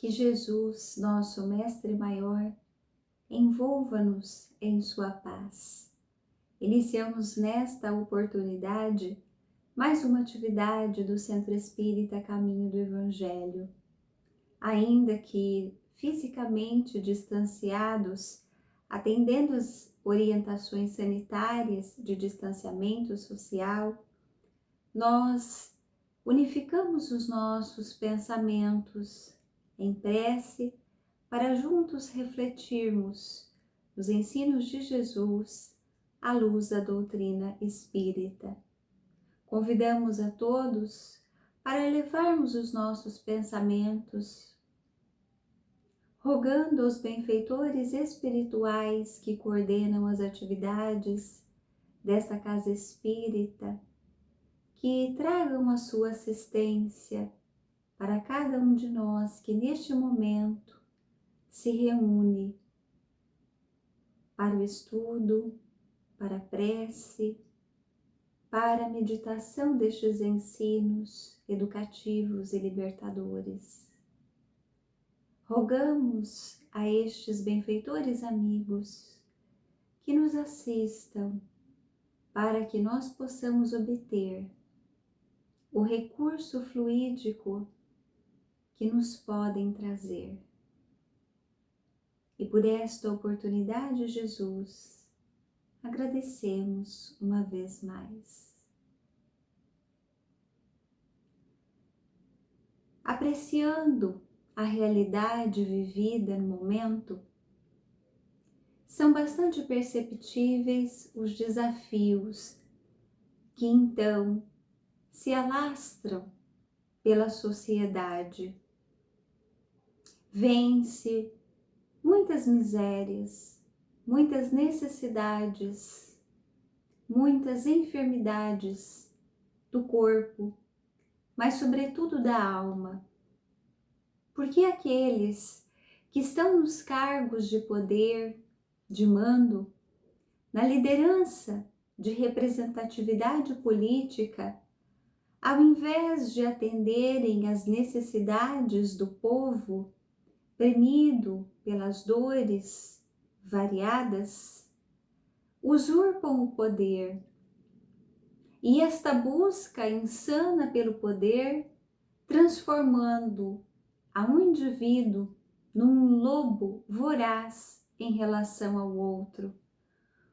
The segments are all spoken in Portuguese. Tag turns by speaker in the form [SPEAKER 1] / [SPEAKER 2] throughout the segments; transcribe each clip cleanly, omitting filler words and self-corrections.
[SPEAKER 1] Que Jesus, nosso Mestre Maior, envolva-nos em sua paz. Iniciamos nesta oportunidade mais uma atividade do Centro Espírita Caminho do Evangelho. Ainda que fisicamente distanciados, atendendo as orientações sanitárias de distanciamento social, nós unificamos os nossos pensamentos em prece para juntos refletirmos os ensinos de Jesus à luz da doutrina espírita. Convidamos a todos para elevarmos os nossos pensamentos, rogando aos benfeitores espirituais que coordenam as atividades desta casa espírita, que tragam a sua assistência para cada um de nós que neste momento se reúne para o estudo, para a prece, para a meditação destes ensinos educativos e libertadores. Rogamos a estes benfeitores amigos que nos assistam para que nós possamos obter o recurso fluídico que nos podem trazer. E por esta oportunidade, Jesus, agradecemos uma vez mais. Apreciando a realidade vivida no momento, são bastante perceptíveis os desafios que então se alastram pela sociedade. Vence muitas misérias, muitas necessidades, muitas enfermidades do corpo, mas sobretudo da alma. Porque aqueles que estão nos cargos de poder, de mando, na liderança de representatividade política, ao invés de atenderem às necessidades do povo, premido pelas dores variadas, usurpam o poder. E esta busca insana pelo poder, transformando a um indivíduo num lobo voraz em relação ao outro,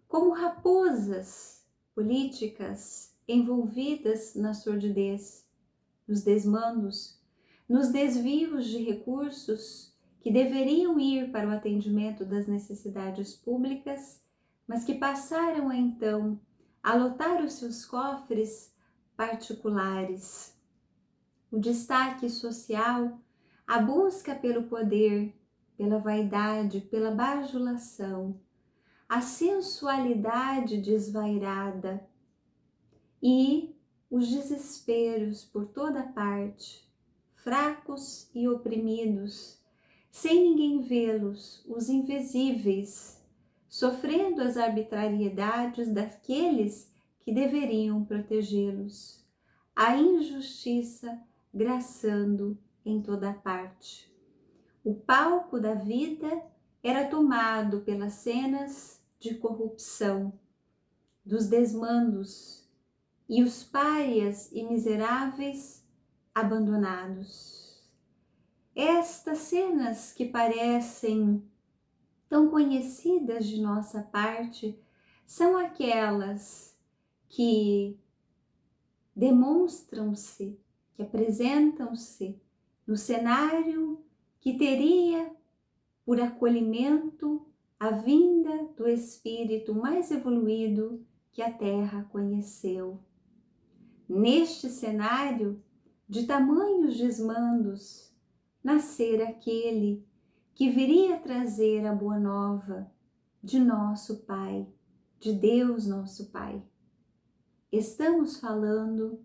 [SPEAKER 1] como raposas políticas envolvidas na sordidez, nos desmandos, nos desvios de recursos que deveriam ir para o atendimento das necessidades públicas, mas que passaram então a lotar os seus cofres particulares. O destaque social, a busca pelo poder, pela vaidade, pela bajulação, a sensualidade desvairada e os desesperos por toda parte, fracos e oprimidos, sem ninguém vê-los, os invisíveis, sofrendo as arbitrariedades daqueles que deveriam protegê-los, a injustiça graçando em toda parte. O palco da vida era tomado pelas cenas de corrupção, dos desmandos e os párias e miseráveis abandonados. Estas cenas que parecem tão conhecidas de nossa parte são aquelas que demonstram-se, que apresentam-se no cenário que teria por acolhimento a vinda do espírito mais evoluído que a Terra conheceu. Neste cenário de tamanhos desmandos, nascera aquele que viria trazer a boa nova de nosso Pai, de Deus nosso Pai. Estamos falando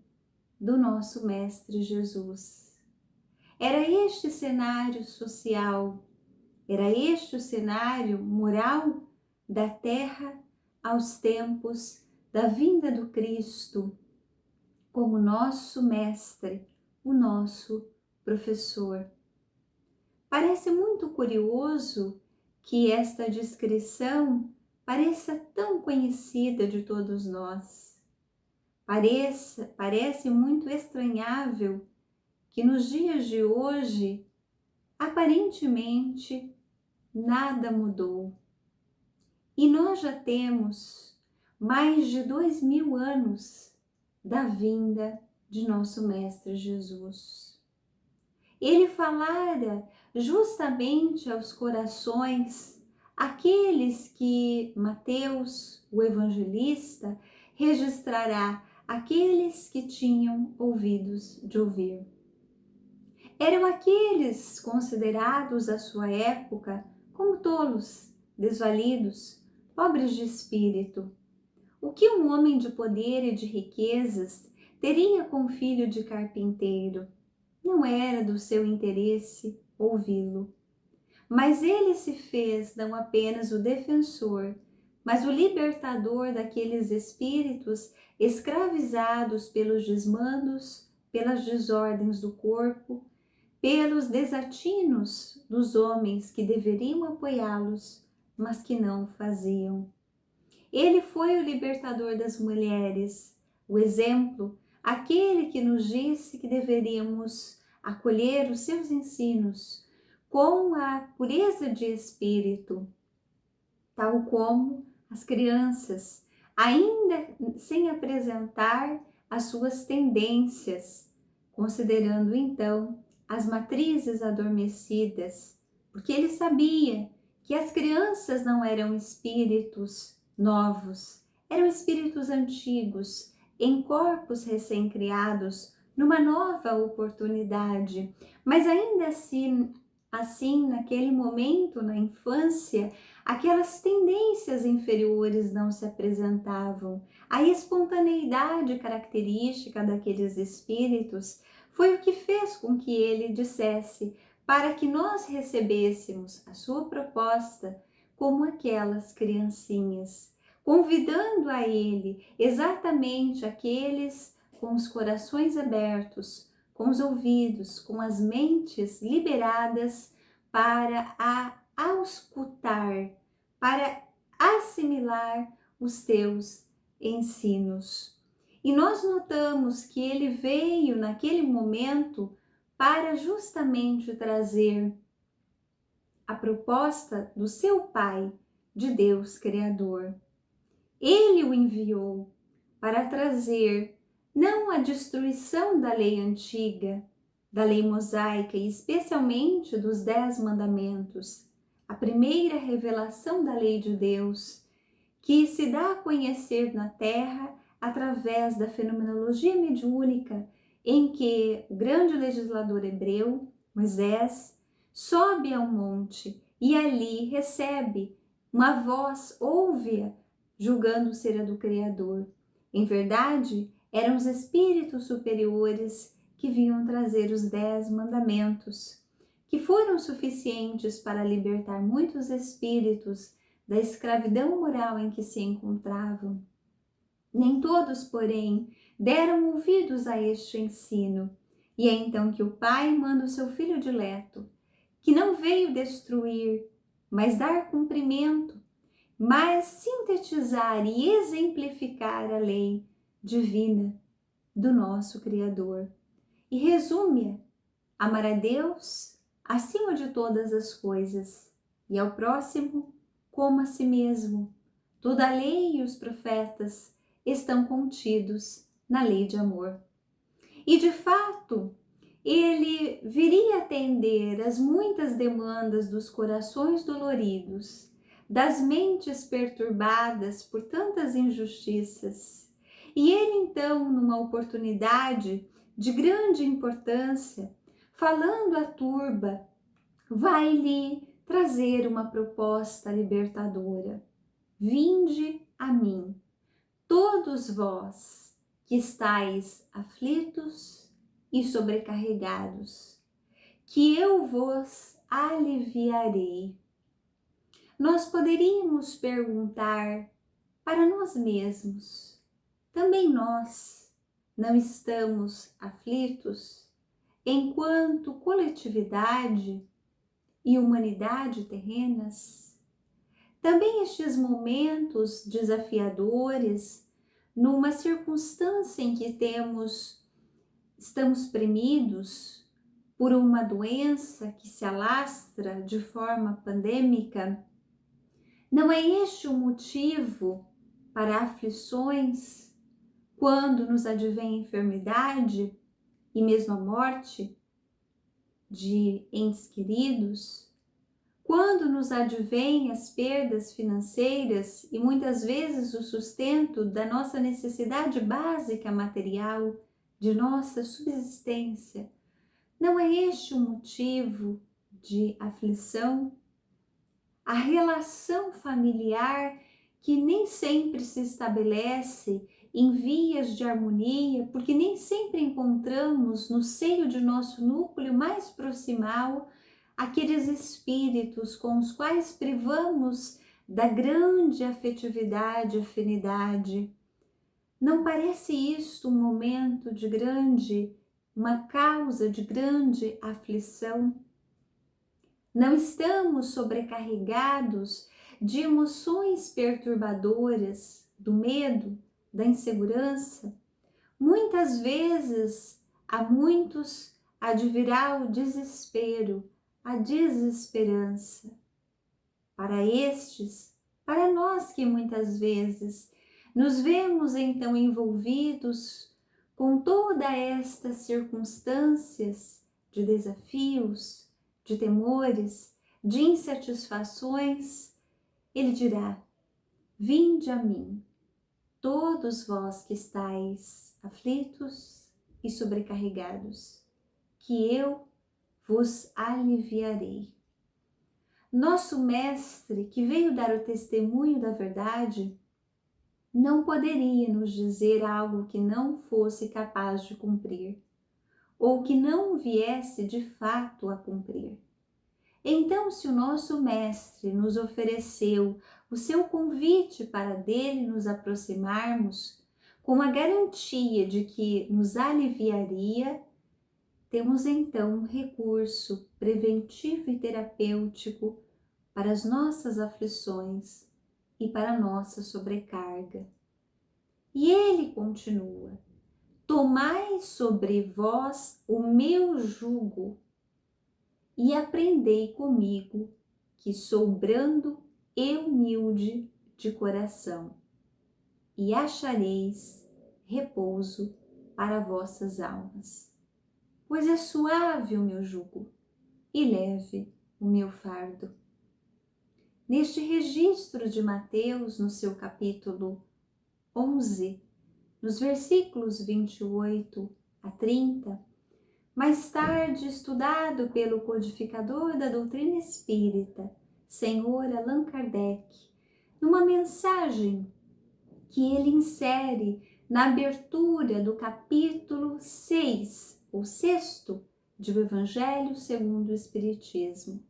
[SPEAKER 1] do nosso Mestre Jesus. Era este cenário social, era este o cenário moral da Terra aos tempos da vinda do Cristo, como nosso Mestre, o nosso professor. Parece muito curioso que esta descrição pareça tão conhecida de todos nós. Parece muito estranhável que nos dias de hoje, aparentemente, nada mudou. E nós já temos mais de 2000 anos da vinda de nosso Mestre Jesus. Ele falara justamente aos corações, aqueles que Mateus, o evangelista, registrará, aqueles que tinham ouvidos de ouvir. Eram aqueles considerados à sua época como tolos, desvalidos, pobres de espírito. O que um homem de poder e de riquezas teria com filho de carpinteiro? Não era do seu interesse ouvi-lo. Mas ele se fez não apenas o defensor, mas o libertador daqueles espíritos escravizados pelos desmandos, pelas desordens do corpo, pelos desatinos dos homens que deveriam apoiá-los, mas que não faziam. Ele foi o libertador das mulheres, o exemplo, aquele que nos disse que deveríamos acolher os seus ensinos com a pureza de espírito, tal como as crianças, ainda sem apresentar as suas tendências, considerando então as matrizes adormecidas, porque ele sabia que as crianças não eram espíritos novos, eram espíritos antigos, em corpos recém-criados, numa nova oportunidade. Mas ainda assim, naquele momento, na infância, aquelas tendências inferiores não se apresentavam. A espontaneidade característica daqueles espíritos foi o que fez com que ele dissesse para que nós recebêssemos a sua proposta como aquelas criancinhas, convidando a ele exatamente aqueles com os corações abertos, com os ouvidos, com as mentes liberadas para auscultar, para assimilar os teus ensinos. E nós notamos que ele veio naquele momento para justamente trazer a proposta do seu Pai, de Deus Criador. Ele o enviou para trazer não a destruição da lei antiga, da lei mosaica e especialmente dos 10 mandamentos, a primeira revelação da lei de Deus, que se dá a conhecer na terra através da fenomenologia mediúnica, em que o grande legislador hebreu, Moisés, sobe ao monte e ali recebe uma voz, ouve-a, julgando ser a do Criador. Em verdade, eram os espíritos superiores que vinham trazer os 10 mandamentos, que foram suficientes para libertar muitos espíritos da escravidão moral em que se encontravam. Nem todos, porém, deram ouvidos a este ensino, e é então que o Pai manda o seu Filho dileto, que não veio destruir, mas dar cumprimento, mas sintetizar e exemplificar a lei divina do nosso Criador. E resume-a: amar a Deus acima de todas as coisas e ao próximo como a si mesmo. Toda a lei e os profetas estão contidos na lei de amor. E de fato, ele viria atender às muitas demandas dos corações doloridos, das mentes perturbadas por tantas injustiças. E ele então, numa oportunidade de grande importância, falando à turba, vai lhe trazer uma proposta libertadora. Vinde a mim, todos vós que estáis aflitos e sobrecarregados, que eu vos aliviarei. Nós poderíamos perguntar para nós mesmos, também nós não estamos aflitos enquanto coletividade, e humanidade terrenas? Também estes momentos desafiadores, numa circunstância em que estamos premidos por uma doença que se alastra de forma pandêmica, não é este o motivo para aflições quando nos advém a enfermidade e mesmo a morte de entes queridos? Quando nos advêm as perdas financeiras e muitas vezes o sustento da nossa necessidade básica material, de nossa subsistência, não é este o motivo de aflição? A relação familiar que nem sempre se estabelece em vias de harmonia, porque nem sempre encontramos no seio de nosso núcleo mais proximal aqueles espíritos com os quais privamos da grande afetividade, afinidade. Não parece isto um momento de uma causa de grande aflição? Não estamos sobrecarregados de emoções perturbadoras, do medo, da insegurança? Muitas vezes a muitos advirá o desespero, a desesperança. Para estes, para nós que muitas vezes nos vemos então envolvidos com todas estas circunstâncias de desafios, de temores, de insatisfações, ele dirá: vinde a mim, todos vós que estáis aflitos e sobrecarregados, que eu vos aliviarei. Nosso mestre, que veio dar o testemunho da verdade, não poderia nos dizer algo que não fosse capaz de cumprir, ou que não viesse de fato a cumprir. Então, se o nosso mestre nos ofereceu o seu convite para dele nos aproximarmos, com a garantia de que nos aliviaria, temos então um recurso preventivo e terapêutico para as nossas aflições e para a nossa sobrecarga. E ele continua: tomai sobre vós o meu jugo e aprendei comigo, que sou brando e humilde de coração, e achareis repouso para vossas almas. Pois é suave o meu jugo e leve o meu fardo. Neste registro de Mateus, no seu capítulo 11, nos versículos 28 a 30, mais tarde estudado pelo codificador da doutrina espírita, Senhor Allan Kardec, numa mensagem que ele insere na abertura do capítulo 6, ou 6º, do Evangelho segundo o Espiritismo.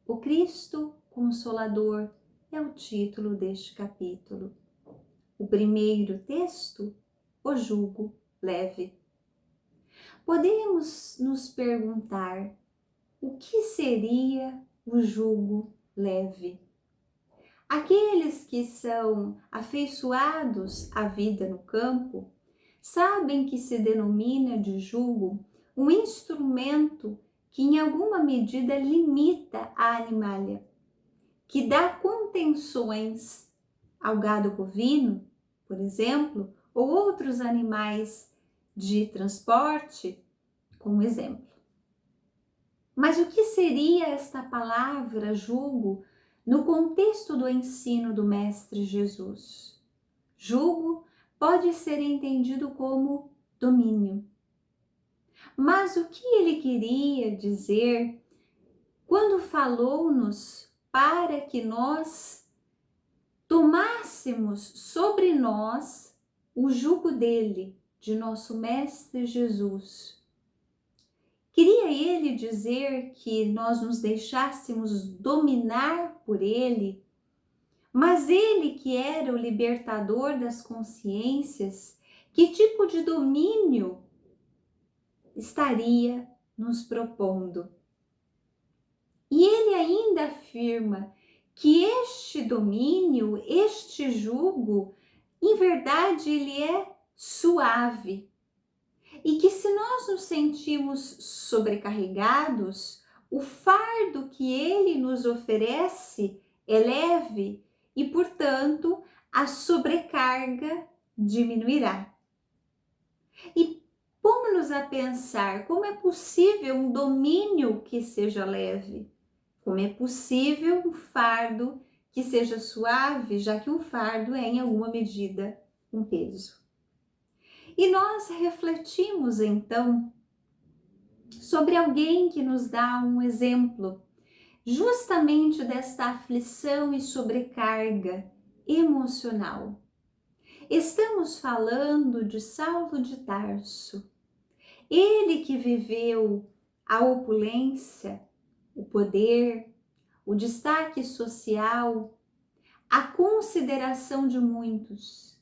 [SPEAKER 1] O Cristo Consolador é o título deste capítulo. O primeiro texto, o jugo leve. Podemos nos perguntar: o que seria o jugo leve? Aqueles que são afeiçoados à vida no campo sabem que se denomina de jugo um instrumento que em alguma medida limita a animalha, que dá contenções ao gado bovino, por exemplo, ou outros animais de transporte, como exemplo. Mas o que seria esta palavra jugo no contexto do ensino do Mestre Jesus? Jugo pode ser entendido como domínio. Mas o que ele queria dizer quando falou-nos para que nós tomássemos sobre nós o jugo dele, de nosso Mestre Jesus? Queria ele dizer que nós nos deixássemos dominar por ele, mas ele, que era o libertador das consciências, que tipo de domínio estaria nos propondo? E ele ainda afirma que este domínio, este jugo, em verdade ele é suave. E que se nós nos sentimos sobrecarregados, o fardo que ele nos oferece é leve e, portanto, a sobrecarga diminuirá. E pomos-nos a pensar como é possível um domínio que seja leve, como é possível um fardo que seja suave, já que um fardo é, em alguma medida, um peso. E nós refletimos, então, sobre alguém que nos dá um exemplo justamente desta aflição e sobrecarga emocional. Estamos falando de Saulo de Tarso, ele que viveu a opulência, o poder, o destaque social, a consideração de muitos,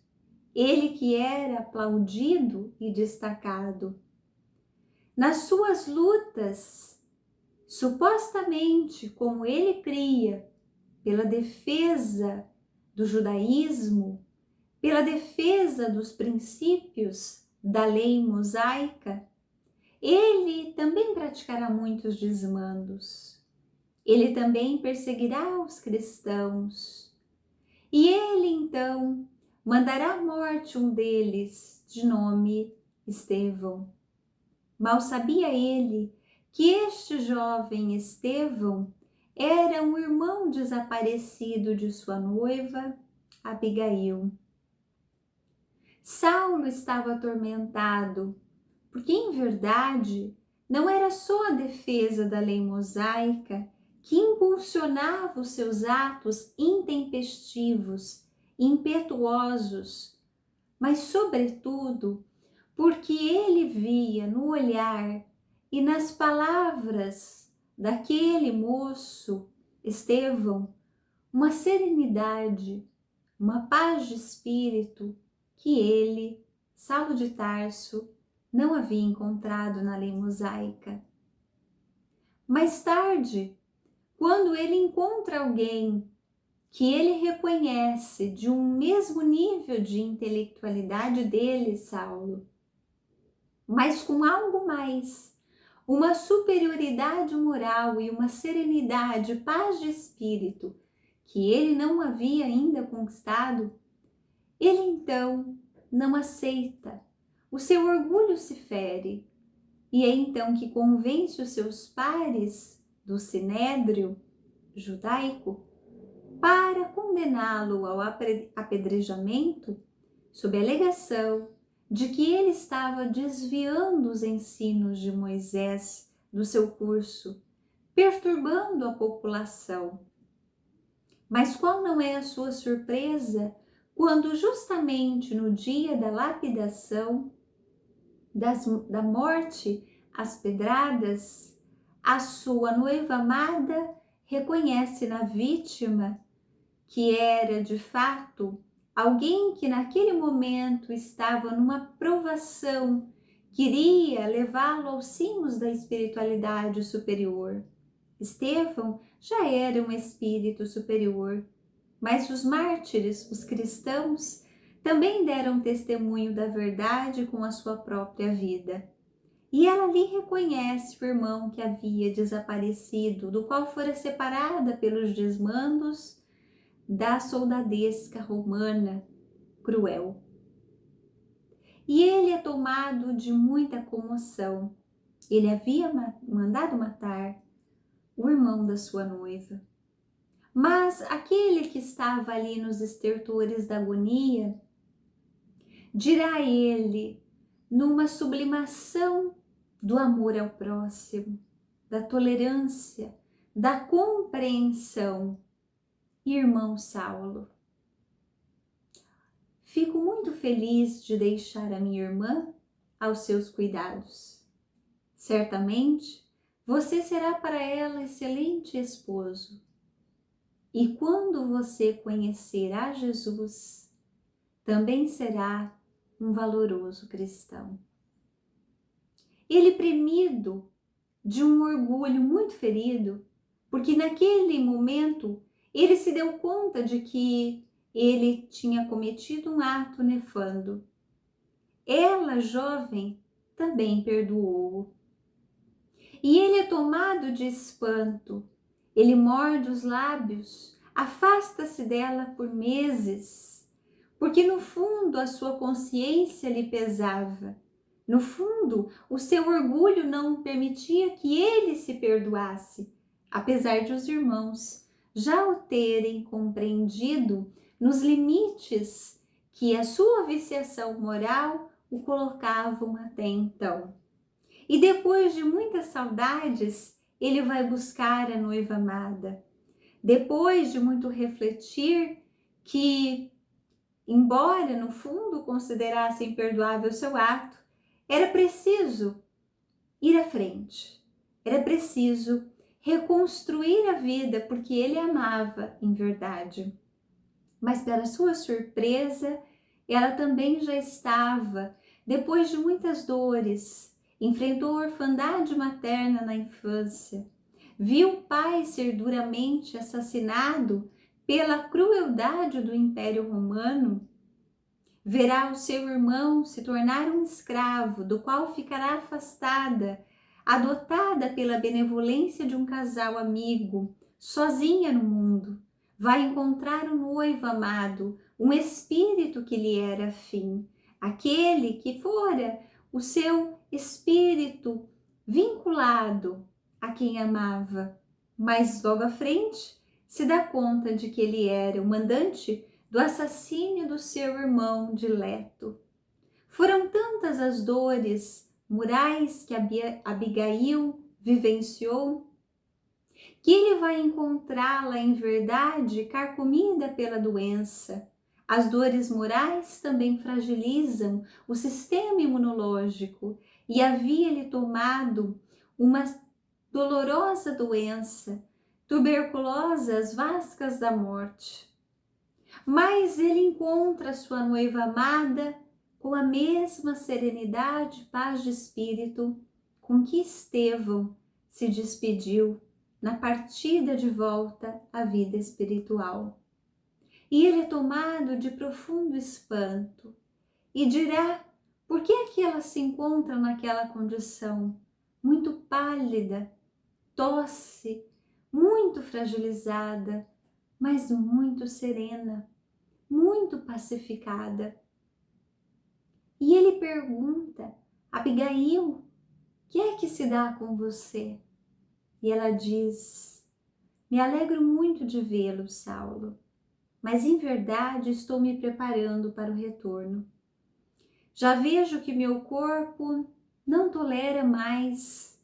[SPEAKER 1] ele que era aplaudido e destacado. Nas suas lutas, supostamente, como ele cria, pela defesa do judaísmo, pela defesa dos princípios da lei mosaica, ele também praticará muitos desmandos. Ele também perseguirá os cristãos. E ele, então, mandará à morte um deles, de nome Estevão. Mal sabia ele que este jovem Estevão era um irmão desaparecido de sua noiva, Abigail. Saulo estava atormentado, porque em verdade não era só a defesa da lei mosaica que impulsionava os seus atos intempestivos, impetuosos, mas sobretudo porque ele via no olhar e nas palavras daquele moço, Estevão, uma serenidade, uma paz de espírito que ele, Saulo de Tarso, não havia encontrado na lei mosaica. Mais tarde, quando ele encontra alguém que ele reconhece de um mesmo nível de intelectualidade dele, Saulo, mas com algo mais, uma superioridade moral e uma serenidade, paz de espírito que ele não havia ainda conquistado, ele então não aceita. O seu orgulho se fere e é então que convence os seus pares do sinédrio judaico para condená-lo ao apedrejamento sob a alegação de que ele estava desviando os ensinos de Moisés do seu curso, perturbando a população. Mas qual não é a sua surpresa quando justamente no dia da lapidação, da morte às pedradas, a sua noiva amada reconhece na vítima que era de fato alguém que naquele momento estava numa provação, queria levá-lo aos cimos da espiritualidade superior. Estevão já era um espírito superior, mas os mártires, os cristãos, também deram testemunho da verdade com a sua própria vida. E ela ali reconhece o irmão que havia desaparecido, do qual fora separada pelos desmandos da soldadesca romana cruel. E ele é tomado de muita comoção. Ele havia mandado matar o irmão da sua noiva. Mas aquele que estava ali nos estertores da agonia, dirá a ele, numa sublimação do amor ao próximo, da tolerância, da compreensão: irmão Saulo, fico muito feliz de deixar a minha irmã aos seus cuidados. Certamente, você será para ela excelente esposo. E quando você conhecer a Jesus, também será um valoroso cristão. Ele, premido de um orgulho muito ferido, porque naquele momento ele se deu conta de que ele tinha cometido um ato nefando. Ela, jovem, também perdoou-o. E ele é tomado de espanto. Ele morde os lábios, afasta-se dela por meses, porque no fundo a sua consciência lhe pesava. No fundo, o seu orgulho não permitia que ele se perdoasse, apesar de os irmãos já o terem compreendido nos limites que a sua viciação moral o colocavam até então. E depois de muitas saudades, ele vai buscar a noiva amada. Depois de muito refletir que, embora no fundo considerasse imperdoável seu ato, era preciso ir à frente. Era preciso reconstruir a vida porque ele amava em verdade. Mas para sua surpresa, ela também já estava, depois de muitas dores, enfrentou a orfandade materna na infância, viu o pai ser duramente assassinado pela crueldade do Império Romano, verá o seu irmão se tornar um escravo, do qual ficará afastada, adotada pela benevolência de um casal amigo, sozinha no mundo. Vai encontrar um noivo amado, um espírito que lhe era afim, aquele que fora o seu espírito vinculado a quem amava. Mas logo à frente se dá conta de que ele era o mandante do assassínio do seu irmão dileto. Foram tantas as dores morais que Abigail vivenciou, que ele vai encontrá-la em verdade carcomida pela doença. As dores morais também fragilizam o sistema imunológico e havia-lhe tomado uma dolorosa doença, tuberculose às vascas da morte. Mas ele encontra sua noiva amada com a mesma serenidade e paz de espírito com que Estevão se despediu na partida de volta à vida espiritual. E ele é tomado de profundo espanto e dirá: por que é que ela se encontra naquela condição? Muito pálida, tosse, muito fragilizada, mas muito serena, muito pacificada. E ele pergunta: Abigail, o que é que se dá com você? E ela diz: me alegro muito de vê-lo, Saulo, mas em verdade estou me preparando para o retorno. Já vejo que meu corpo não tolera mais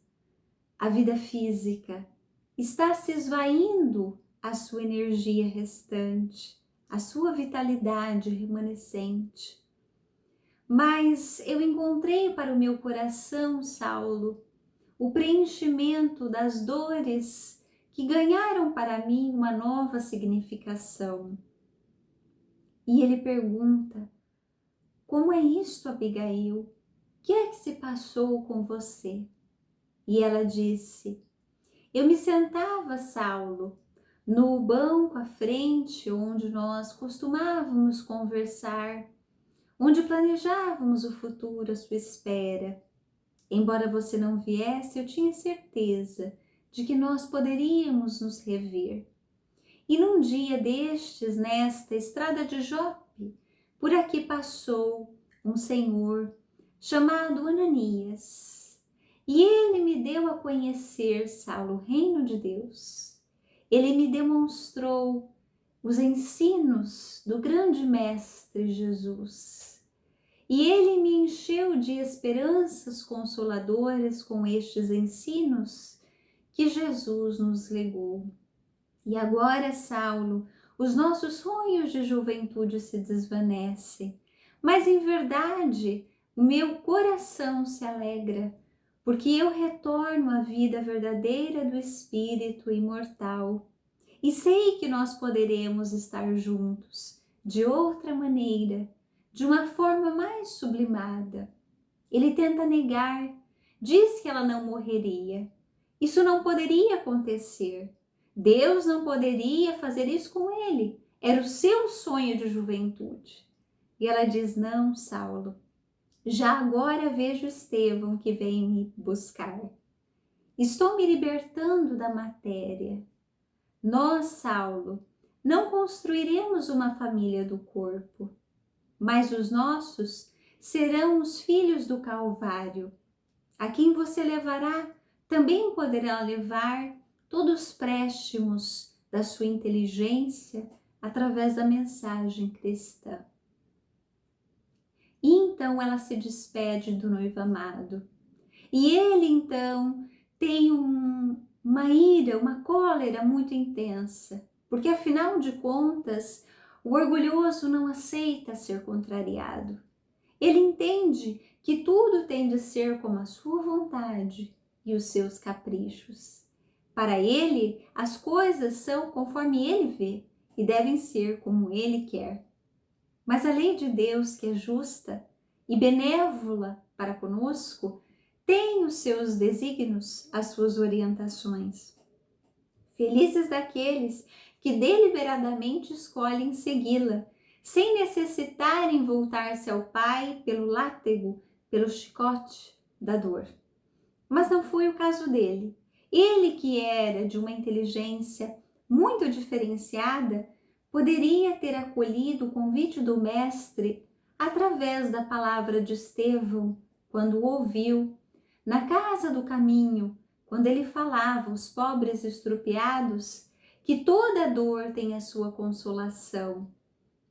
[SPEAKER 1] a vida física, está se esvaindo a sua energia restante, a sua vitalidade remanescente. Mas eu encontrei para o meu coração, Saulo, o preenchimento das dores que ganharam para mim uma nova significação. E ele pergunta: como é isto, Abigail? O que é que se passou com você? E ela disse: eu me sentava, Saulo, no banco à frente onde nós costumávamos conversar, onde planejávamos o futuro à sua espera. Embora você não viesse, eu tinha certeza de que nós poderíamos nos rever. E num dia destes, nesta estrada de Jope, por aqui passou um senhor chamado Ananias. E ele me deu a conhecer, Saulo, o reino de Deus. Ele me demonstrou os ensinos do grande mestre Jesus. E ele me encheu de esperanças consoladoras com estes ensinos que Jesus nos legou. E agora, Saulo, os nossos sonhos de juventude se desvanecem, mas em verdade o meu coração se alegra, porque eu retorno à vida verdadeira do Espírito imortal. E sei que nós poderemos estar juntos de outra maneira, de uma forma mais sublimada. Ele tenta negar, diz que ela não morreria. Isso não poderia acontecer, Deus não poderia fazer isso com ele. Era o seu sonho de juventude. E ela diz: não, Saulo, já agora vejo Estevão que vem me buscar. Estou me libertando da matéria. Nós, Saulo, não construiremos uma família do corpo, mas os nossos serão os filhos do Calvário. A quem você levará também poderá levar todos os préstimos da sua inteligência através da mensagem cristã. E então ela se despede do noivo amado. E ele então tem uma ira, uma cólera muito intensa, porque afinal de contas, o orgulhoso não aceita ser contrariado. Ele entende que tudo tem de ser como a sua vontade e os seus caprichos. Para ele, as coisas são conforme ele vê e devem ser como ele quer. Mas a lei de Deus, que é justa e benévola para conosco, tem os seus desígnios, as suas orientações. Felizes daqueles que deliberadamente escolhem segui-la, sem necessitarem voltar-se ao Pai pelo látego, pelo chicote da dor. Mas não foi o caso dele. Ele, que era de uma inteligência muito diferenciada, poderia ter acolhido o convite do Mestre através da palavra de Estevão, quando o ouviu, na casa do caminho, quando ele falava aos pobres estrupiados que toda dor tem a sua consolação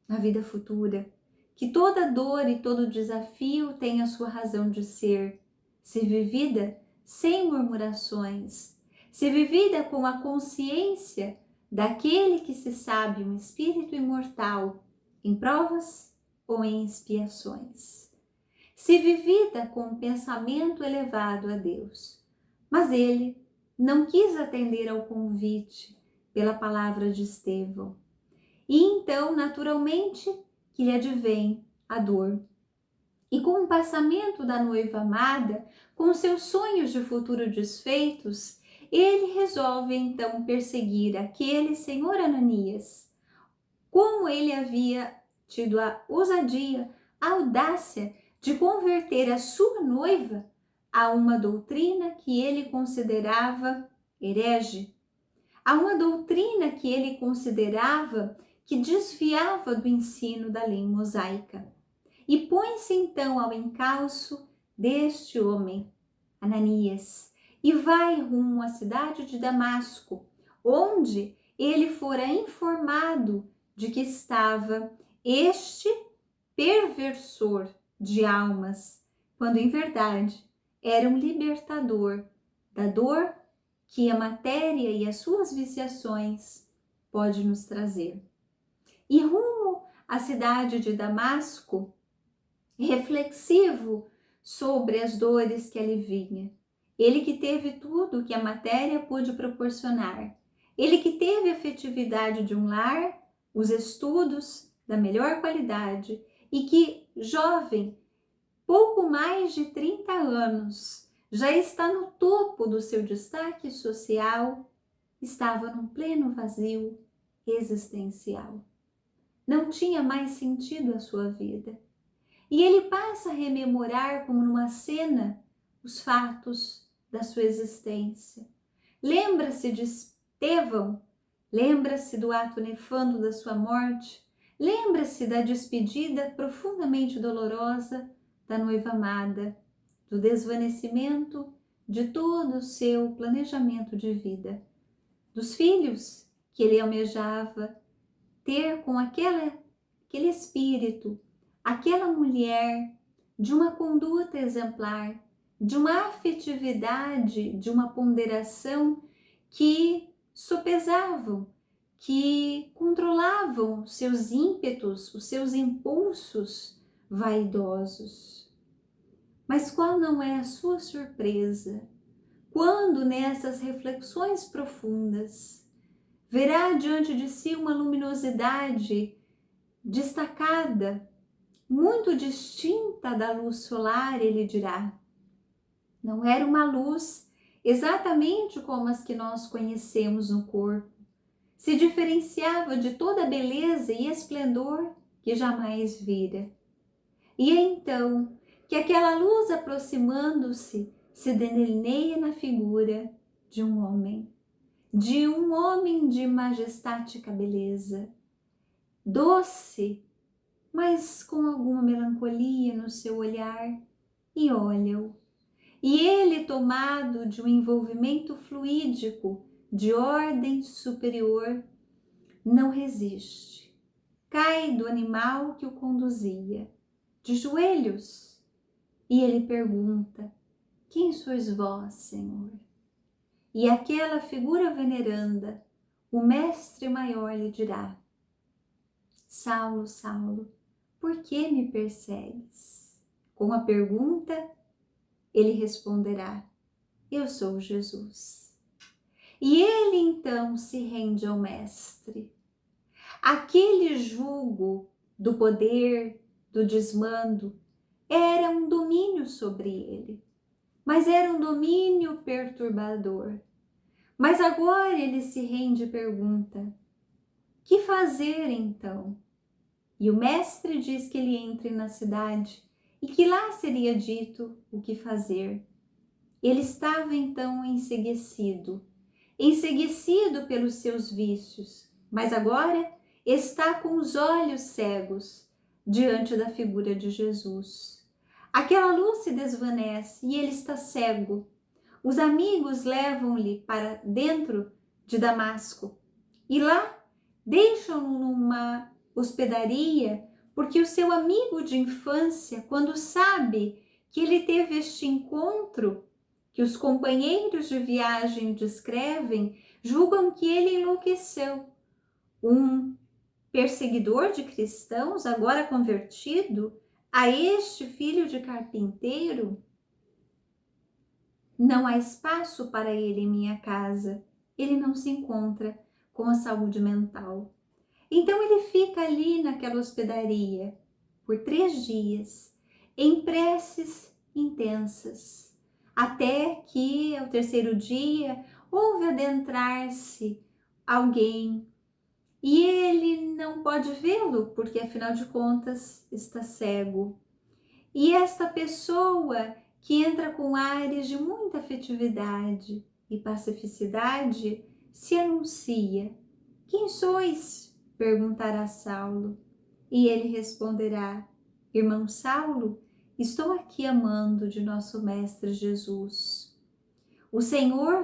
[SPEAKER 1] na vida futura, que toda dor e todo desafio tem a sua razão de ser, se vivida sem murmurações, se vivida com a consciência daquele que se sabe um espírito imortal em provas ou em expiações, se vivida com um pensamento elevado a Deus. Mas ele não quis atender ao convite pela palavra de Estevão. E então, naturalmente, que lhe advém a dor. E com o passamento da noiva amada, com seus sonhos de futuro desfeitos, ele resolve então perseguir aquele senhor Ananias. Como ele havia tido a ousadia, a audácia de converter a sua noiva a uma doutrina que ele considerava herege, a uma doutrina que ele considerava que desviava do ensino da lei mosaica. E põe-se então ao encalço deste homem, Ananias, e vai rumo à cidade de Damasco, onde ele fora informado de que estava este perversor de almas, quando em verdade era um libertador da dor que a matéria e as suas viciações pode nos trazer. E rumo à cidade de Damasco, reflexivo sobre as dores que ali vinha. Ele que teve tudo que a matéria pôde proporcionar. Ele que teve a afetividade de um lar, os estudos da melhor qualidade e que, jovem, pouco mais de 30 anos, já está no topo do seu destaque social, estava num pleno vazio existencial. Não tinha mais sentido a sua vida. E ele passa a rememorar, como numa cena, os fatos da sua existência. Lembra-se de Estevão, lembra-se do ato nefando da sua morte, lembra-se da despedida profundamente dolorosa da noiva amada, do desvanecimento de todo o seu planejamento de vida, dos filhos que ele almejava ter com aquele espírito, aquela mulher de uma conduta exemplar, de uma afetividade, de uma ponderação que sopesavam, que controlavam seus ímpetos, os seus impulsos vaidosos. Mas qual não é a sua surpresa quando nessas reflexões profundas verá diante de si uma luminosidade destacada, muito distinta da luz solar, ele dirá. Não era uma luz exatamente como as que nós conhecemos no corpo, se diferenciava de toda a beleza e esplendor que jamais vira. E é então que aquela luz, aproximando-se, se delineia na figura de um homem de majestática beleza, doce, mas com alguma melancolia no seu olhar, e olha-o. E ele, tomado de um envolvimento fluídico de ordem superior, não resiste. Cai do animal que o conduzia, de joelhos, e ele pergunta: quem sois vós, Senhor? E aquela figura veneranda, o mestre maior, lhe dirá: Saulo, Saulo, por que me persegues? Com a pergunta, ele responderá: eu sou Jesus. E ele então se rende ao mestre. Aquele jugo do poder, do desmando, era um domínio sobre ele, mas era um domínio perturbador. Mas agora ele se rende e pergunta: que fazer então? E o mestre diz que ele entre na cidade e que lá seria dito o que fazer. Ele estava então enceguecido pelos seus vícios, mas agora está com os olhos cegos diante da figura de Jesus. Aquela luz se desvanece e ele está cego. Os amigos levam-lhe para dentro de Damasco e lá deixam-no numa hospedaria, porque o seu amigo de infância, quando sabe que ele teve este encontro que os companheiros de viagem descrevem, julgam que ele enlouqueceu. Um perseguidor de cristãos, agora convertido, a este filho de carpinteiro? Não há espaço para ele em minha casa. Ele não se encontra com a saúde mental. Então ele fica ali naquela hospedaria por 3 dias, em preces intensas, até que ao 3º dia houve adentrar-se alguém e ele não pode vê-lo, porque afinal de contas está cego. E esta pessoa que entra com ares de muita afetividade e pacificidade se anuncia. Quem sois? Perguntará Saulo. E ele responderá: irmão Saulo, estou aqui amando de nosso Mestre Jesus. O Senhor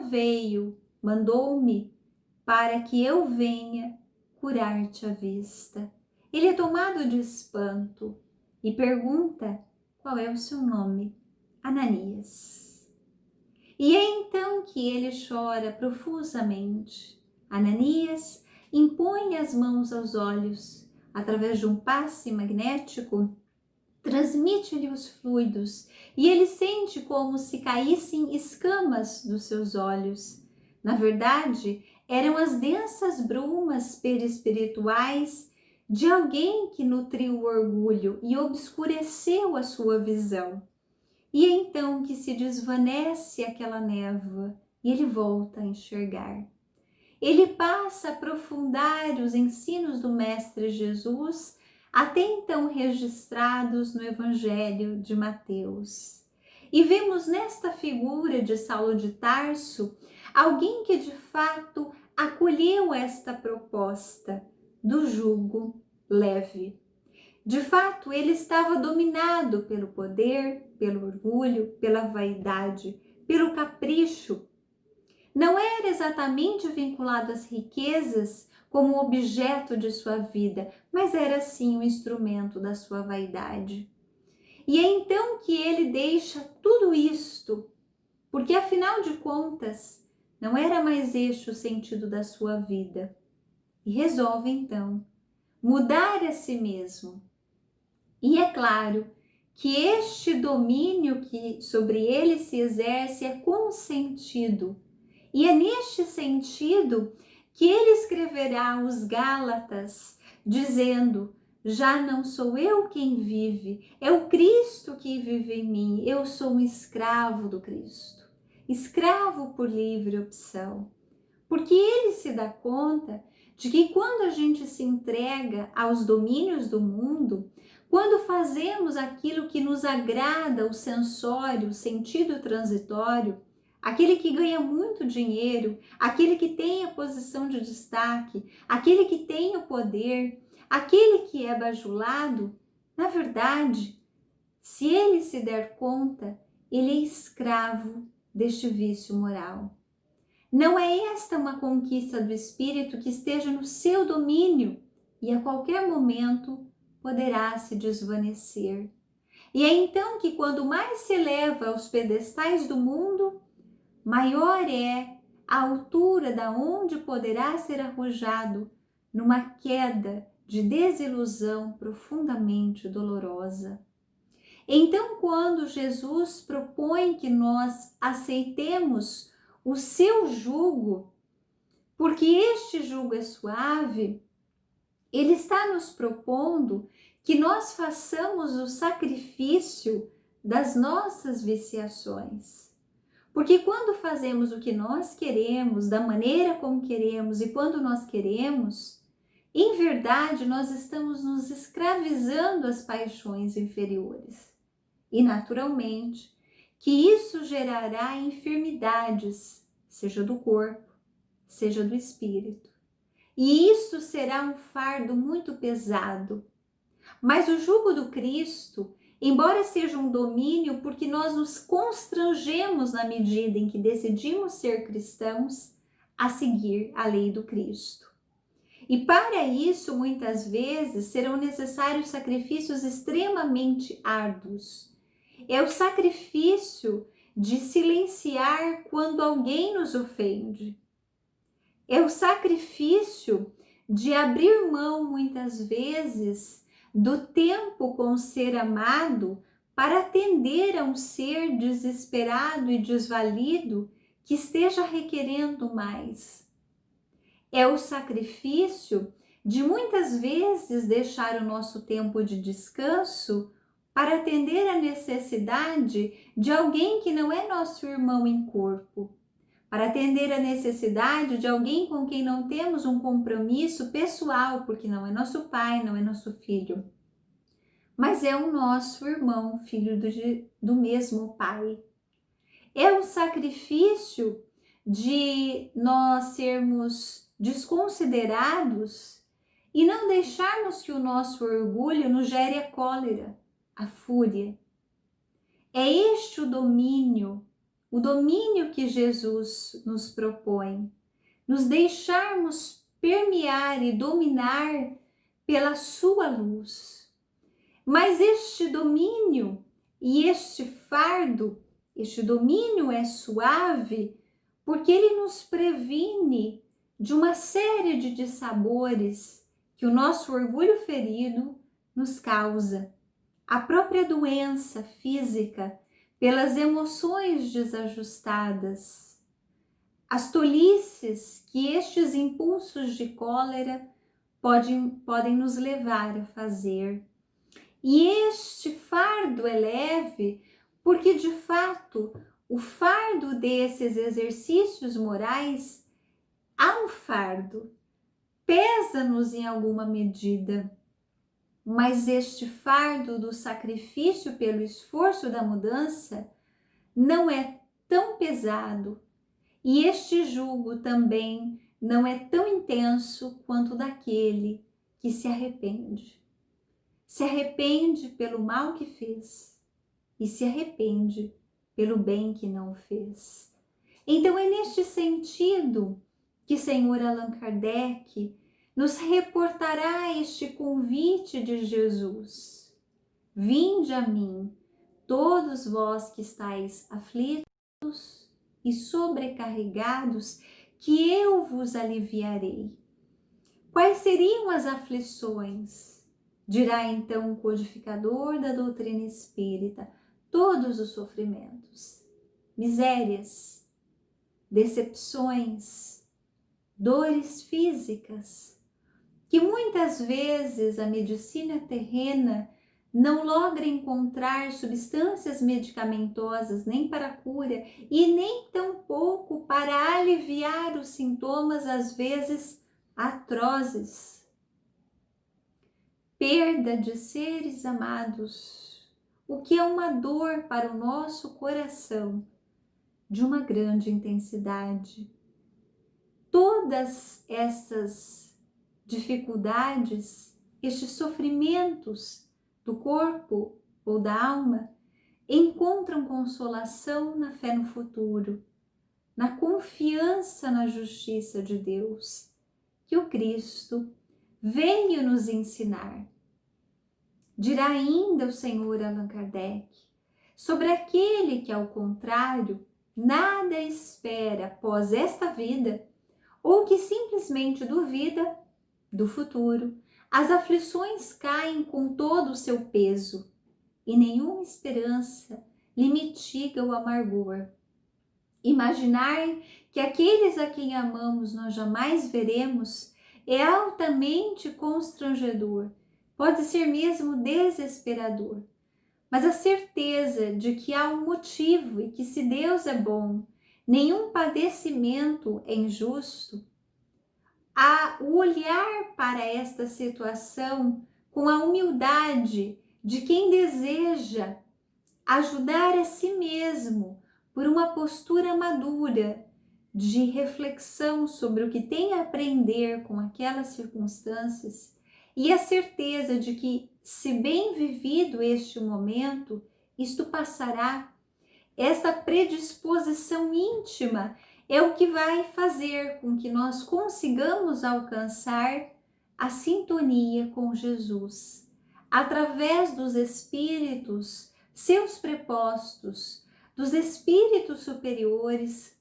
[SPEAKER 1] mandou-me para que eu venha curar-te a vista. Ele é tomado de espanto e pergunta: qual é o seu nome? Ananias. E é então que ele chora profusamente. Ananias impõe as mãos aos olhos, através de um passe magnético, transmite-lhe os fluidos e ele sente como se caíssem escamas dos seus olhos. Na verdade, eram as densas brumas perispirituais de alguém que nutriu o orgulho e obscureceu a sua visão. E é então que se desvanece aquela névoa e ele volta a enxergar. Ele passa a aprofundar os ensinos do Mestre Jesus, até então registrados no Evangelho de Mateus. E vemos nesta figura de Saulo de Tarso alguém que de fato acolheu esta proposta do jugo leve. De fato, ele estava dominado pelo poder, pelo orgulho, pela vaidade, pelo capricho. Não era exatamente vinculado às riquezas como objeto de sua vida, mas era sim um instrumento da sua vaidade. E é então que ele deixa tudo isto, porque afinal de contas, não era mais este o sentido da sua vida. E resolve então mudar a si mesmo. E é claro que este domínio que sobre ele se exerce é consentido. E é neste sentido que ele escreverá aos Gálatas, dizendo: já não sou eu quem vive, é o Cristo que vive em mim. Eu sou um escravo do Cristo, escravo por livre opção. Porque ele se dá conta de que quando a gente se entrega aos domínios do mundo, quando fazemos aquilo que nos agrada, o sensório, o sentido transitório, aquele que ganha muito dinheiro, aquele que tem a posição de destaque, aquele que tem o poder, aquele que é bajulado, na verdade, se ele se der conta, ele é escravo deste vício moral. Não é esta uma conquista do espírito que esteja no seu domínio e a qualquer momento poderá se desvanecer. E é então que quando mais se eleva aos pedestais do mundo, maior é a altura da onde poderá ser arrojado numa queda de desilusão profundamente dolorosa. Então, quando Jesus propõe que nós aceitemos o seu jugo, porque este jugo é suave, ele está nos propondo que nós façamos o sacrifício das nossas viciações. Porque quando fazemos o que nós queremos, da maneira como queremos e quando nós queremos, em verdade nós estamos nos escravizando às paixões inferiores. E naturalmente que isso gerará enfermidades, seja do corpo, seja do espírito. E isso será um fardo muito pesado. Mas o jugo do Cristo, embora seja um domínio, porque nós nos constrangemos na medida em que decidimos ser cristãos, a seguir a lei do Cristo. E para isso, muitas vezes, serão necessários sacrifícios extremamente árduos. É o sacrifício de silenciar quando alguém nos ofende. É o sacrifício de abrir mão, muitas vezes, do tempo com o ser amado para atender a um ser desesperado e desvalido que esteja requerendo mais. É o sacrifício de muitas vezes deixar o nosso tempo de descanso para atender a necessidade de alguém que não é nosso irmão em corpo, para atender a necessidade de alguém com quem não temos um compromisso pessoal, porque não é nosso pai, não é nosso filho, mas é o nosso irmão, filho do mesmo pai. É um sacrifício de nós sermos desconsiderados e não deixarmos que o nosso orgulho nos gere a cólera, a fúria. É este o domínio que Jesus nos propõe, nos deixarmos permear e dominar pela sua luz. Mas este domínio e este fardo, este domínio é suave porque ele nos previne de uma série de dissabores que o nosso orgulho ferido nos causa. A própria doença física, pelas emoções desajustadas, as tolices que estes impulsos de cólera podem nos levar a fazer. E este fardo é leve porque, de fato, o fardo desses exercícios morais há um fardo, pesa-nos em alguma medida. Mas este fardo do sacrifício pelo esforço da mudança não é tão pesado e este jugo também não é tão intenso quanto daquele que se arrepende. Se arrepende pelo mal que fez e se arrepende pelo bem que não fez. Então é neste sentido que Senhor Allan Kardec nos reportará este convite de Jesus. Vinde a mim, todos vós que estáis aflitos e sobrecarregados, que eu vos aliviarei. Quais seriam as aflições? Dirá então o codificador da doutrina espírita: todos os sofrimentos, misérias, decepções, dores físicas, que muitas vezes a medicina terrena não logra encontrar substâncias medicamentosas nem para a cura e nem tampouco para aliviar os sintomas, às vezes atrozes, perda de seres amados, o que é uma dor para o nosso coração de uma grande intensidade. Todas essas dificuldades, estes sofrimentos do corpo ou da alma, encontram consolação na fé no futuro, na confiança na justiça de Deus, que o Cristo veio nos ensinar. Dirá ainda o Senhor Allan Kardec sobre aquele que, ao contrário, nada espera após esta vida, ou que simplesmente duvida do futuro. As aflições caem com todo o seu peso e nenhuma esperança lhe mitiga o amargor. Imaginar que aqueles a quem amamos nós jamais veremos é altamente constrangedor, pode ser mesmo desesperador. Mas a certeza de que há um motivo e que, se Deus é bom, nenhum padecimento é injusto, o olhar para esta situação com a humildade de quem deseja ajudar a si mesmo por uma postura madura de reflexão sobre o que tem a aprender com aquelas circunstâncias, e a certeza de que, se bem vivido este momento, isto passará. Essa predisposição íntima é o que vai fazer com que nós consigamos alcançar a sintonia com Jesus, através dos espíritos, seus prepostos, dos espíritos superiores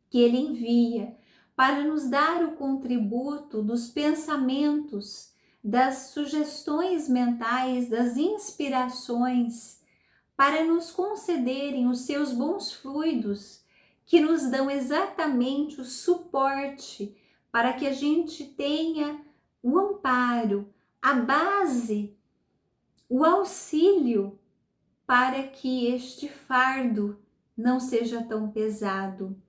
[SPEAKER 1] que ele envia para nos dar o contributo dos pensamentos, das sugestões mentais, das inspirações, para nos concederem os seus bons fluidos, que nos dão exatamente o suporte para que a gente tenha o amparo, a base, o auxílio para que este fardo não seja tão pesado.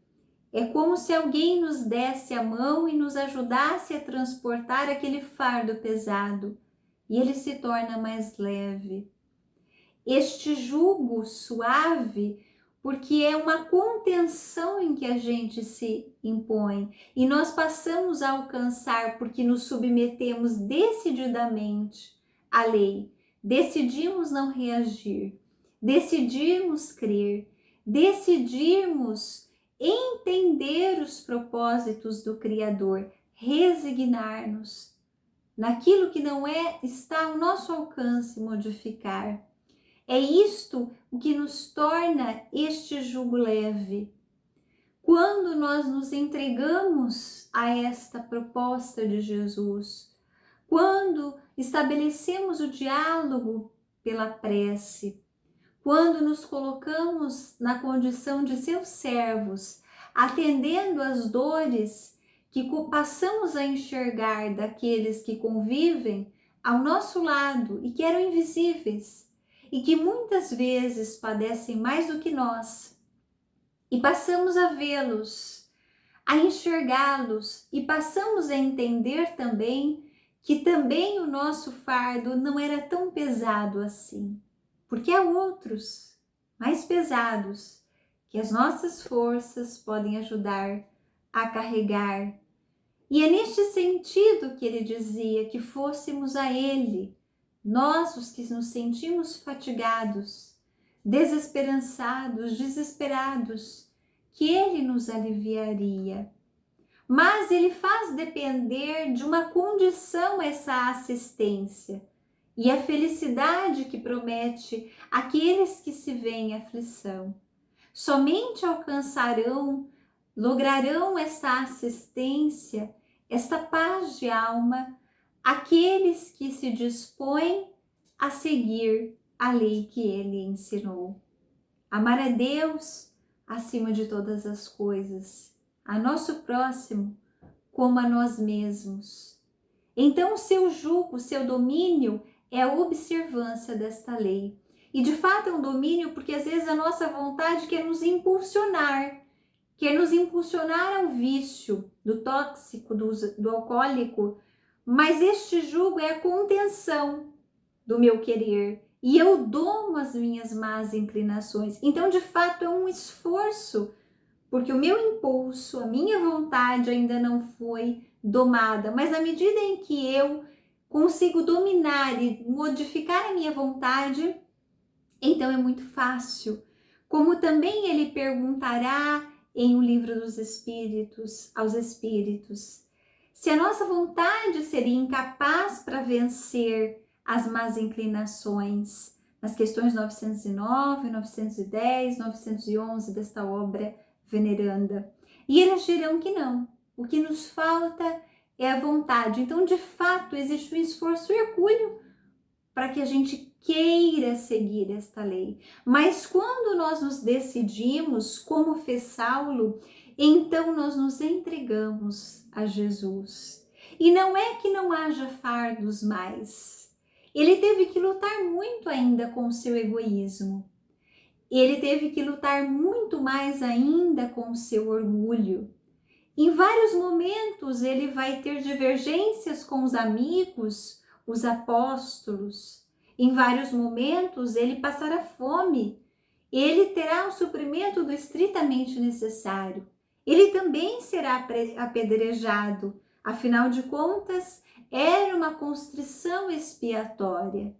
[SPEAKER 1] É como se alguém nos desse a mão e nos ajudasse a transportar aquele fardo pesado, e ele se torna mais leve. Este jugo suave, porque é uma contenção em que a gente se impõe, e nós passamos a alcançar porque nos submetemos decididamente à lei, decidimos não reagir, decidimos crer, decidimos entender os propósitos do Criador, resignar-nos naquilo que não está ao nosso alcance modificar. É isto o que nos torna este jugo leve. Quando nós nos entregamos a esta proposta de Jesus, quando estabelecemos o diálogo pela prece, quando nos colocamos na condição de seus servos, atendendo às dores que passamos a enxergar daqueles que convivem ao nosso lado e que eram invisíveis, e que muitas vezes padecem mais do que nós, e passamos a vê-los, a enxergá-los, e passamos a entender também que também o nosso fardo não era tão pesado assim, porque há outros mais pesados que as nossas forças podem ajudar a carregar. E é neste sentido que ele dizia que fôssemos a ele, nós os que nos sentimos fatigados, desesperançados, desesperados, que ele nos aliviaria. Mas ele faz depender de uma condição essa assistência, e a felicidade que promete aqueles que se veem em aflição. Somente lograrão essa assistência, esta paz de alma, aqueles que se dispõem a seguir a lei que ele ensinou. Amar a Deus acima de todas as coisas, a nosso próximo como a nós mesmos. Então, o seu jugo, o seu domínio é a observância desta lei. E de fato é um domínio porque às vezes a nossa vontade quer nos impulsionar, quer nos impulsionar ao vício do tóxico, do alcoólico, mas este jugo é a contenção do meu querer e eu domo as minhas más inclinações. Então, de fato, é um esforço, porque o meu impulso, a minha vontade ainda não foi domada, mas à medida em que eu consigo dominar e modificar a minha vontade, então é muito fácil. Como também ele perguntará em O Livro dos Espíritos, aos Espíritos, se a nossa vontade seria incapaz para vencer as más inclinações, nas questões 909, 910, 911 desta obra veneranda. E eles dirão que não. O que nos falta é a vontade. Então, de fato, existe um esforço hercúleo para que a gente queira seguir esta lei. Mas quando nós nos decidimos, como fez Saulo, então nós nos entregamos a Jesus. E não é que não haja fardos mais. Ele teve que lutar muito ainda com o seu egoísmo. Ele teve que lutar muito mais ainda com o seu orgulho. Em vários momentos ele vai ter divergências com os amigos, os apóstolos. Em vários momentos ele passará fome. Ele terá o suprimento do estritamente necessário. Ele também será apedrejado. Afinal de contas, era uma constrição expiatória.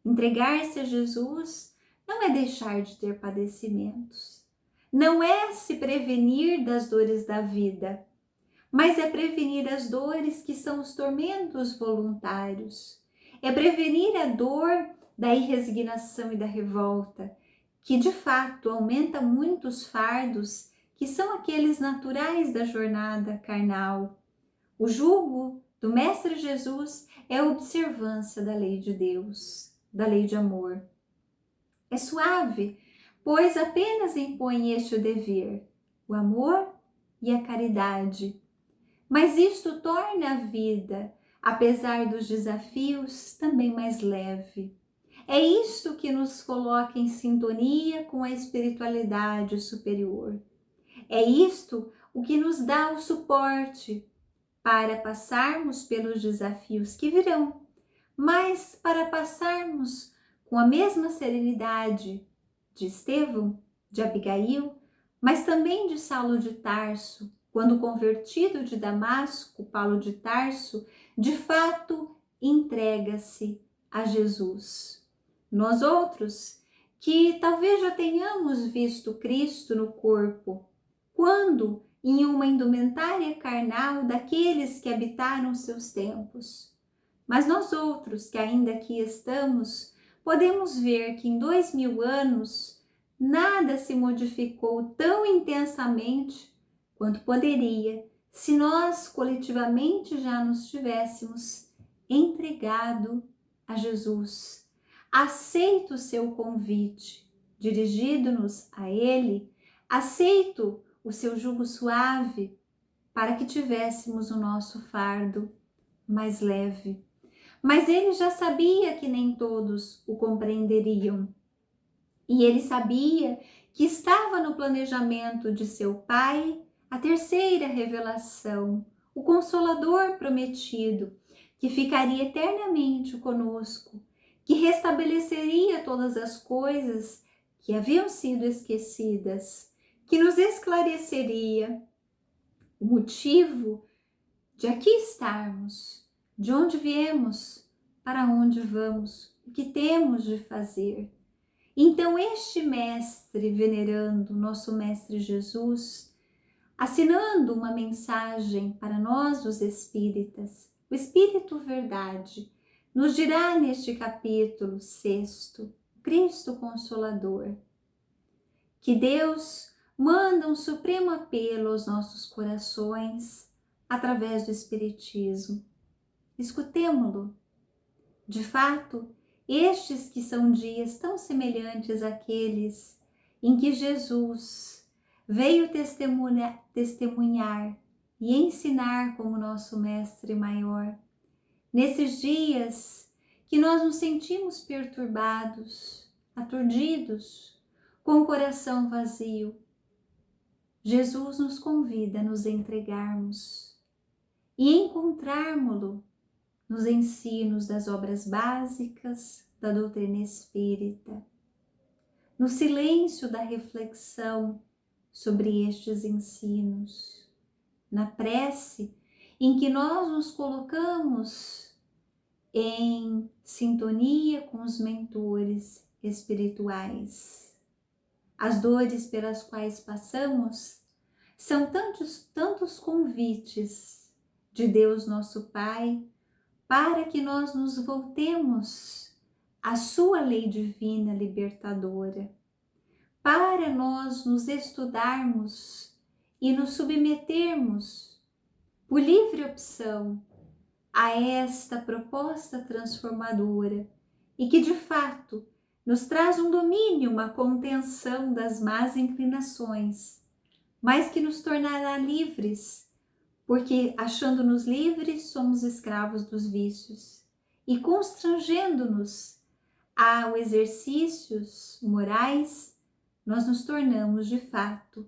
[SPEAKER 1] Entregar-se a Jesus não é deixar de ter padecimentos. Não é se prevenir das dores da vida, mas é prevenir as dores que são os tormentos voluntários. É prevenir a dor da irresignação e da revolta, que de fato aumenta muito os fardos, que são aqueles naturais da jornada carnal. O jugo do Mestre Jesus é a observância da lei de Deus, da lei de amor. É suave, pois apenas impõe este o dever, o amor e a caridade. Mas isto torna a vida, apesar dos desafios, também mais leve. É isto que nos coloca em sintonia com a espiritualidade superior. É isto o que nos dá o suporte para passarmos pelos desafios que virão, mas para passarmos com a mesma serenidade de Estevão, de Abigail, mas também de Saulo de Tarso, quando convertido de Damasco, Paulo de Tarso, de fato entrega-se a Jesus. Nós outros, que talvez já tenhamos visto Cristo no corpo, quando em uma indumentária carnal daqueles que habitaram seus tempos. Mas nós outros, que ainda aqui estamos, podemos ver que em 2000 anos nada se modificou tão intensamente quanto poderia se nós coletivamente já nos tivéssemos entregado a Jesus, aceito o seu convite, dirigido-nos a Ele, aceito o seu jugo suave para que tivéssemos o nosso fardo mais leve. Mas ele já sabia que nem todos o compreenderiam. E ele sabia que estava no planejamento de seu Pai a terceira revelação, o Consolador prometido, que ficaria eternamente conosco, que restabeleceria todas as coisas que haviam sido esquecidas, que nos esclareceria o motivo de aqui estarmos, de onde viemos, para onde vamos, o que temos de fazer. Então este mestre venerando, nosso mestre Jesus, assinando uma mensagem para nós os espíritas, o Espírito Verdade, nos dirá neste capítulo 6º, Cristo Consolador, que Deus manda um supremo apelo aos nossos corações através do Espiritismo. Escutemo-lo. De fato, estes que são dias tão semelhantes àqueles em que Jesus veio testemunhar e ensinar como nosso Mestre Maior. Nesses dias que nós nos sentimos perturbados, aturdidos, com o coração vazio, Jesus nos convida a nos entregarmos e encontrarmos-lo nos ensinos das obras básicas da doutrina espírita, no silêncio da reflexão sobre estes ensinos, na prece em que nós nos colocamos em sintonia com os mentores espirituais. As dores pelas quais passamos são tantos convites de Deus nosso Pai para que nós nos voltemos à sua lei divina libertadora, para nós nos estudarmos e nos submetermos por livre opção a esta proposta transformadora e que de fato nos traz um domínio, uma contenção das más inclinações, mas que nos tornará livres, porque achando-nos livres somos escravos dos vícios e constrangendo-nos a exercícios morais, nós nos tornamos de fato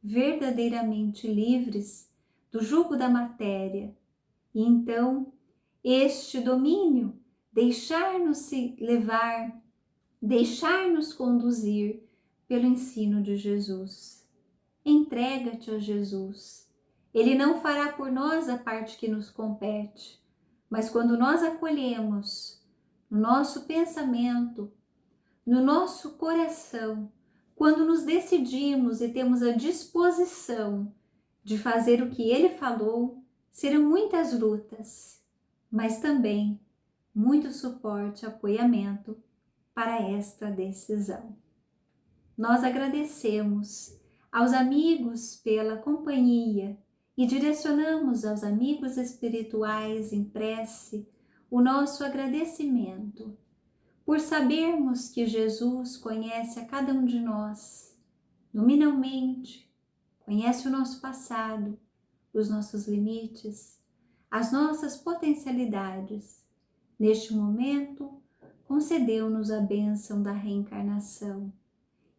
[SPEAKER 1] verdadeiramente livres do jugo da matéria. E então, este domínio, deixar-nos levar, deixar-nos conduzir pelo ensino de Jesus. Entrega-te a Jesus. Ele não fará por nós a parte que nos compete, mas quando nós acolhemos no nosso pensamento, no nosso coração, quando nos decidimos e temos a disposição de fazer o que Ele falou, serão muitas lutas, mas também muito suporte e apoiamento para esta decisão. Nós agradecemos aos amigos pela companhia e direcionamos aos amigos espirituais em prece o nosso agradecimento por sabermos que Jesus conhece a cada um de nós, nominalmente, conhece o nosso passado, os nossos limites, as nossas potencialidades. Neste momento, concedeu-nos a bênção da reencarnação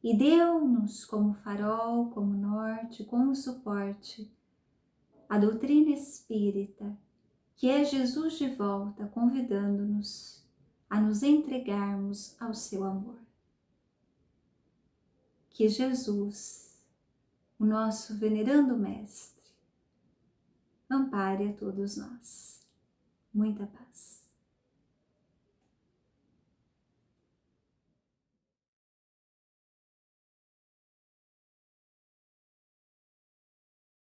[SPEAKER 1] e deu-nos como farol, como norte, como suporte, a doutrina espírita, que é Jesus de volta convidando-nos a nos entregarmos ao seu amor. Que Jesus, o nosso venerando Mestre, ampare a todos nós. Muita paz.